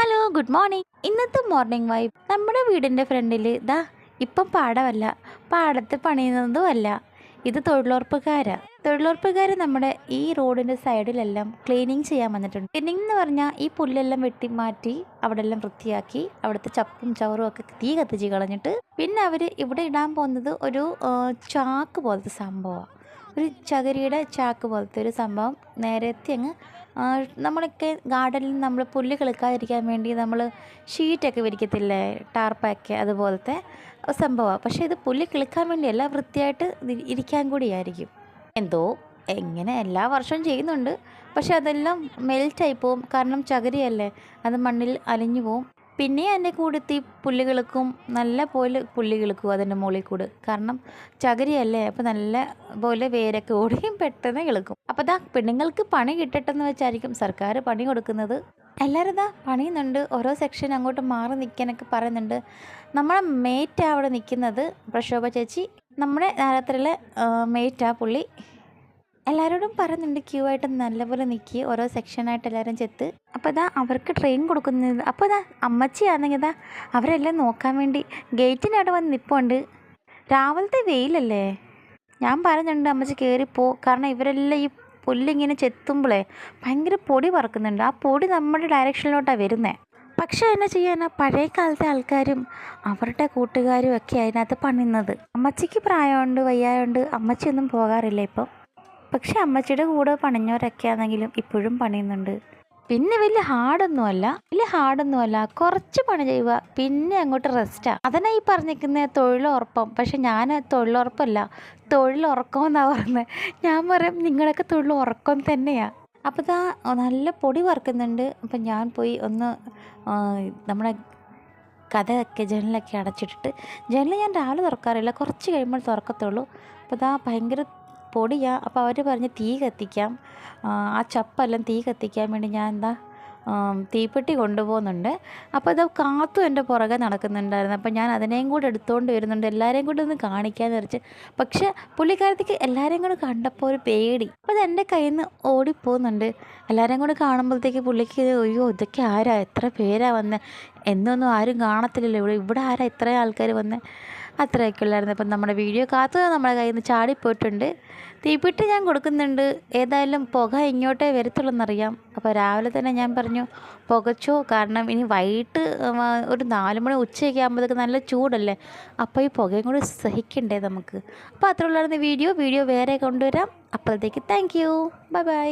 Hello good morning. ഇന്നത്തെ morning vibe നമ്മുടെ വീടിൻ്റെ ഫ്രണ്ടിൽ ദാ ഇപ്പം പാടമല്ല, പാടത്ത് പണിയുന്നതുമല്ല, ഇത് തൊഴിലുറപ്പുകാർ നമ്മുടെ ഈ റോഡിൻ്റെ സൈഡിലെല്ലാം ക്ലീനിങ് ചെയ്യാൻ വന്നിട്ടുണ്ട്. ക്ലീനിങ് എന്ന് പറഞ്ഞാൽ ഈ പുല്ലെല്ലാം വെട്ടി മാറ്റി അവിടെ എല്ലാം വൃത്തിയാക്കി അവിടുത്തെ ചപ്പും ചവറും ഒക്കെ തീ കത്തിച്ച് കളഞ്ഞിട്ട് പിന്നെ അവർ ഇവിടെ ഇടാൻ പോകുന്നത് ഒരു ചാക്ക് പോലത്തെ സംഭവമാണ്. ഒരു ചകിരിയുടെ ചാക്ക് പോലത്തെ ഒരു സംഭവം നേരത്തെ അങ്ങ് നമ്മളൊക്കെ ഗാർഡനിൽ നമ്മൾ പുല്ല് കിളുക്കാതിരിക്കാൻ വേണ്ടി നമ്മൾ ഷീറ്റൊക്കെ വിരിക്കത്തില്ലേ, ടാർപ്പൊക്കെ, അതുപോലത്തെ സംഭവമാണ്. പക്ഷേ ഇത് പുല്ല് കിളുക്കാൻ വേണ്ടിയല്ല, വൃത്തിയായിട്ട് ഇരിക്കാൻ കൂടിയായിരിക്കും. എന്തോ എങ്ങനെ എല്ലാ വർഷവും ചെയ്യുന്നുണ്ട്, പക്ഷെ അതെല്ലാം മെൽറ്റായി പോവും. കാരണം ചകിരിയല്ലേ, അത് മണ്ണിൽ അലിഞ്ഞു പോവും. പിന്നെ അതിൻ്റെ കൂടത്തി പുല്ല് കിളുക്കും, നല്ല പോലെ പുല്ല് കിളുക്കും അതിൻ്റെ മുകളിൽ കൂടെ. കാരണം ചകിരിയല്ലേ, അപ്പോൾ നല്ല പോലെ വേരൊക്കെ ഓടിയും പെട്ടെന്ന് കിളുക്കും. അപ്പോൾ ദാ പെണ്ണുങ്ങൾക്ക് പണി കിട്ടട്ടെന്ന് വെച്ചായിരിക്കും സർക്കാർ പണി കൊടുക്കുന്നത്. എല്ലാവരും ദാ പണിയുന്നുണ്ട്, ഓരോ സെക്ഷൻ അങ്ങോട്ട് മാറി നിൽക്കാനൊക്കെ പറയുന്നുണ്ട്. നമ്മളെ മേറ്റാണ് അവിടെ നിൽക്കുന്നത്, പ്രശോഭ ചേച്ചി, നമ്മുടെ നഗരത്തിലെ മേറ്റാ പുള്ളി. എല്ലാവരോടും പറയുന്നുണ്ട് ക്യൂ ആയിട്ട് നല്ലപോലെ നിൽക്കി, ഓരോ സെക്ഷനായിട്ട് എല്ലാവരും ചെത്ത്. അപ്പോൾ ഇതാ അവർക്ക് ട്രെയിൻ കൊടുക്കുന്നത്. അപ്പോൾ ഇതാ അമ്മച്ചിയാണെങ്കിൽ ഇതാ അവരെല്ലാം നോക്കാൻ വേണ്ടി ഗേറ്റിനവിടെ വന്ന് നിൽപ്പുണ്ട്. രാവിലത്തെ വെയിലല്ലേ, ഞാൻ പറയുന്നുണ്ട് അമ്മച്ചി കയറിപ്പോ, കാരണം ഇവരെല്ലാം ഈ പുല്ലിങ്ങനെ ചെത്തുമ്പോഴേ ഭയങ്കര പൊടി പറക്കുന്നുണ്ട്. ആ പൊടി നമ്മുടെ ഡയറക്ഷനിലോട്ടാണ് വരുന്നത്. പക്ഷെ എന്നാ ചെയ്യാനാ, പഴയ കാലത്തെ ആൾക്കാരും അവരുടെ കൂട്ടുകാരും ഒക്കെ അതിനകത്ത് പണിയുന്നത്. അമ്മച്ചിക്ക് പ്രായമുണ്ട്, വയ്യായുണ്ട്, അമ്മച്ചിയൊന്നും പോകാറില്ല ഇപ്പം. പക്ഷെ അമ്മച്ചിയുടെ കൂടെ പണിഞ്ഞവരൊക്കെ ആണെങ്കിലും ഇപ്പോഴും പണിയുന്നുണ്ട്. പിന്നെ വലിയ ഹാർഡൊന്നുമല്ല, കുറച്ച് പണി ചെയ്യുക, പിന്നെ അങ്ങോട്ട് റെസ്റ്റാണ്. അതന്നെ ഈ പറഞ്ഞിരിക്കുന്ന തൊഴിലുറപ്പം. പക്ഷെ ഞാൻ തൊഴിലുറപ്പല്ല, തൊഴിലുറക്കമെന്നാണ് പറയുന്നത്. ഞാൻ പറയും നിങ്ങളൊക്കെ തൊഴിലുറക്കം തന്നെയാണ്. അപ്പോൾ ഇതാ നല്ല പൊടി വറുക്കുന്നുണ്ട്. അപ്പം ഞാൻ പോയി ഒന്ന് നമ്മുടെ കഥയൊക്കെ ജനലൊക്കെ അടച്ചിട്ടിട്ട്, ജനൽ ഞാൻ രാവിലെ തുറക്കാറില്ല, കുറച്ച് കഴിയുമ്പോൾ തുറക്കത്തുള്ളൂ. അപ്പോൾ ഇതാ ഭയങ്കര പൊടിയാണ്. അപ്പോൾ അവർ പറഞ്ഞ് തീ കത്തിക്കാം, ആ ചപ്പെല്ലാം തീ കത്തിക്കാൻ വേണ്ടി ഞാൻ എന്താ തീപ്പെട്ടി കൊണ്ടുപോകുന്നുണ്ട്. അപ്പോൾ ഇത് കാത്തും എൻ്റെ പുറകെ നടക്കുന്നുണ്ടായിരുന്നു. അപ്പോൾ ഞാൻ അതിനെയും കൂടെ എടുത്തുകൊണ്ട് വരുന്നുണ്ട്, എല്ലാവരെയും കൂടെ ഒന്ന് കാണിക്കാമെന്ന് വിചാരിച്ച്. പക്ഷേ പുള്ളിക്കാരത്തേക്ക് എല്ലാവരെയും കൂടെ കണ്ടപ്പോൾ ഒരു പേടി. അപ്പോൾ അത് എൻ്റെ കയ്യിൽ നിന്ന് ഓടിപ്പോകുന്നുണ്ട്. എല്ലാവരെയും കൂടെ കാണുമ്പോഴത്തേക്ക് പുള്ളിക്ക് അയ്യോ ഇതൊക്കെ ആരാ, എത്ര പേരാ വന്നത്, എന്നൊന്നും ആരും കാണത്തില്ലല്ലോ ഇവിടെ ആരാ ഇത്രയും ആൾക്കാർ വന്നത്, അത്രയൊക്കെ ഉള്ളായിരുന്നു. അപ്പം നമ്മുടെ വീഡിയോ കാത്ത് നമ്മുടെ കയ്യിൽ നിന്ന് ചാടിപ്പോയിട്ടുണ്ട്. തീപ്പെട്ടി ഞാൻ കൊടുക്കുന്നുണ്ട്, ഏതായാലും പുക ഇങ്ങോട്ടേ വരത്തുള്ളൂന്നറിയാം. അപ്പോൾ രാവിലെ തന്നെ ഞാൻ പറഞ്ഞു പുകച്ചോ, കാരണം ഇനി വൈകിട്ട് ഒരു 4 മണി ഉച്ചയൊക്കെ ആകുമ്പോഴത്തേക്ക് നല്ല ചൂടല്ലേ, അപ്പോൾ ഈ പുകയും കൂടി സഹിക്കണ്ടേ നമുക്ക്. അപ്പോൾ അത്രയുള്ളായിരുന്നു വീഡിയോ വേറെ കൊണ്ടുവരാം. അപ്പോഴത്തേക്ക് താങ്ക് യു, ബൈ.